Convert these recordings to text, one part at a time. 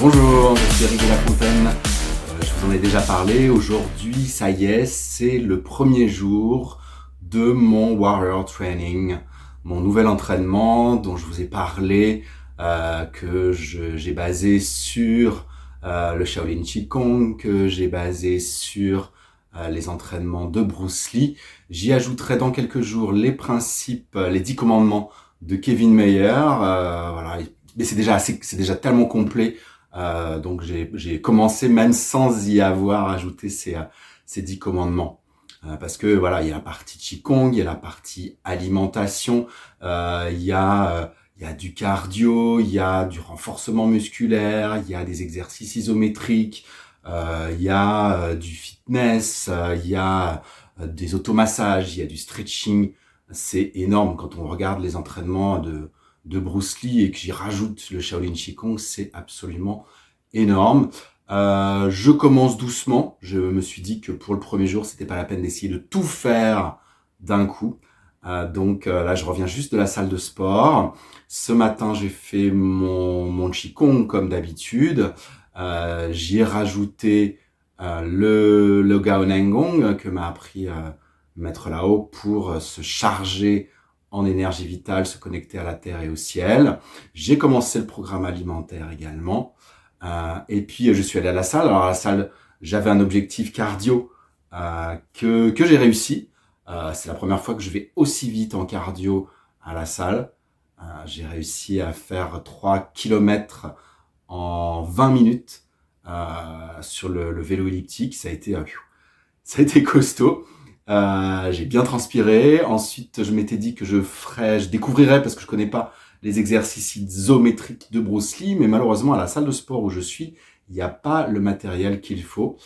Bonjour, je suis Eric de la Fontaine. Je vous en ai déjà parlé. Aujourd'hui, ça y est, c'est le premier jour de mon Warrior Training, mon nouvel entraînement dont je vous ai parlé, que j'ai basé sur le Shaolin Qigong, que j'ai basé sur les entraînements de Bruce Lee. J'y ajouterai dans quelques jours les principes, les 10 commandements de Kevin Mayer. Voilà. Mais c'est déjà tellement complet. Donc j'ai commencé même sans y avoir ajouté ces 10 commandements. Parce que voilà, il y a la partie Qigong, il y a la partie alimentation, il y a du cardio, il y a du renforcement musculaire, il y a des exercices isométriques, il y a du fitness, il y a des automassages, il y a du stretching. C'est énorme quand on regarde les entraînements de Bruce Lee et que j'y rajoute le Shaolin Qigong, c'est absolument énorme. Je commence doucement. Je me suis dit que pour le premier jour, c'était pas la peine d'essayer de tout faire d'un coup. Donc là, je reviens juste de la salle de sport. Ce matin, j'ai fait mon Qigong comme d'habitude. J'y ai rajouté le Gaoneng que m'a appris Maître Lao pour se charger en énergie vitale, se connecter à la terre et au ciel. J'ai commencé le programme alimentaire également. Et puis, je suis allé à la salle. Alors, à la salle, j'avais un objectif cardio que j'ai réussi. C'est la première fois que je vais aussi vite en cardio à la salle. J'ai réussi à faire 3 kilomètres en 20 minutes sur le vélo elliptique. Ça a été costaud. J'ai bien transpiré. Ensuite, je m'étais dit que je découvrirais parce que je connais pas les exercices isométriques de Bruce Lee, mais malheureusement, à la salle de sport où je suis, il n'y a pas le matériel qu'il faut.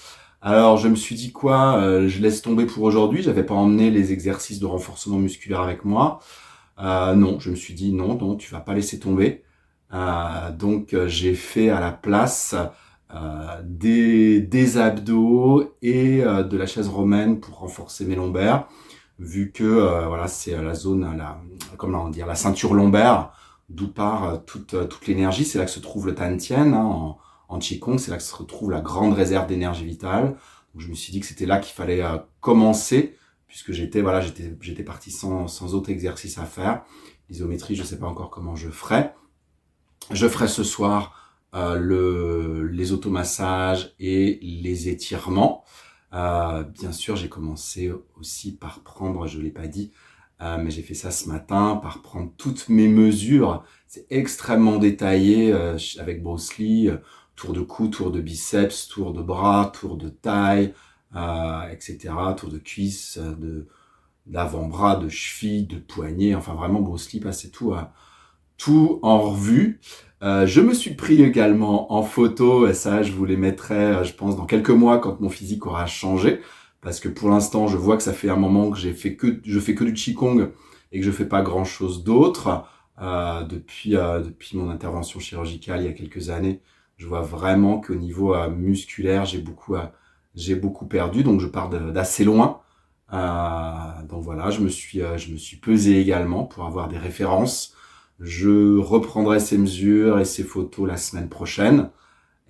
Alors, je me suis dit quoi, je laisse tomber pour aujourd'hui. J'avais pas emmené les exercices de renforcement musculaire avec moi. Non, je me suis dit non, tu vas pas laisser tomber. Donc, j'ai fait à la place des abdos et de la chaise romaine pour renforcer mes lombaires, vu que voilà, c'est la zone, comment dire, la ceinture lombaire, d'où part toute l'énergie. C'est là que se trouve le Tantien en Qigong, c'est là que se retrouve la grande réserve d'énergie vitale. Donc, je me suis dit que c'était là qu'il fallait commencer, puisque j'étais parti sans autre exercice à faire. L'isométrie, je ne sais pas encore comment je ferai. Je ferai ce soir les automassages et les étirements. Bien sûr, j'ai commencé aussi par prendre, je ne l'ai pas dit, mais j'ai fait ça ce matin, par prendre toutes mes mesures. C'est extrêmement détaillé avec Bruce Lee, tour de cou, tour de biceps, tour de bras, tour de taille, etc., tour de cuisse, d'avant-bras, de cheville, de poignet. Enfin, vraiment, Bruce Lee passait tout en revue. Je me suis pris également en photo, et ça je vous les mettrai, je pense, dans quelques mois quand mon physique aura changé, parce que pour l'instant je vois que ça fait un moment que je fais que du Qigong et que je fais pas grand chose d'autre. Depuis mon intervention chirurgicale il y a quelques années, je vois vraiment qu'au niveau musculaire j'ai beaucoup perdu, donc je pars d'assez loin. Donc voilà, je me suis pesé également pour avoir des références. Je reprendrai ces mesures et ces photos la semaine prochaine.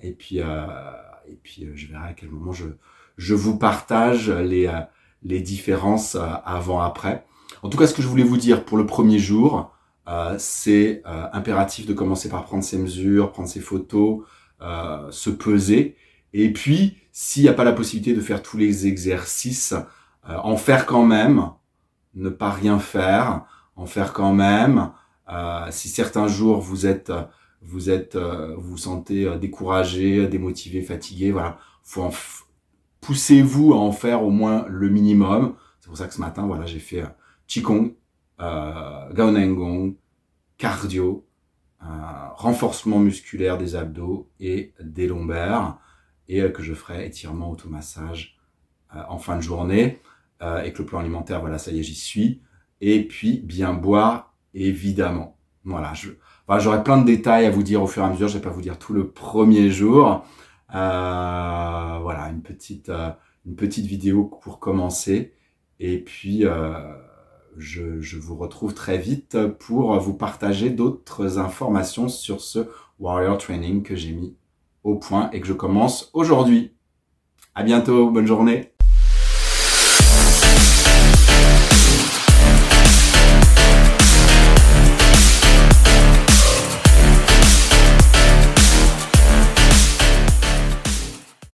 Et puis je verrai à quel moment je vous partage les différences avant-après. En tout cas, ce que je voulais vous dire pour le premier jour, c'est impératif de commencer par prendre ces mesures, prendre ces photos, se peser. Et puis, s'il n'y a pas la possibilité de faire tous les exercices, en faire quand même, ne pas rien faire, en faire quand même. Si certains jours vous vous sentez découragé, démotivé, fatigué, voilà, poussez-vous à en faire au moins le minimum. C'est pour ça que ce matin, voilà, j'ai fait Qigong, Gaoneng, cardio, renforcement musculaire des abdos et des lombaires, et que je ferai étirement, automassage en fin de journée, et que le plan alimentaire, voilà, ça y est, j'y suis. Et puis, bien boire, évidemment. Voilà, j'aurai plein de détails à vous dire au fur et à mesure. Je ne vais pas vous dire tout le premier jour. Voilà, une petite vidéo pour commencer. Et puis, je vous retrouve très vite pour vous partager d'autres informations sur ce Warrior Training que j'ai mis au point et que je commence aujourd'hui. À bientôt, bonne journée.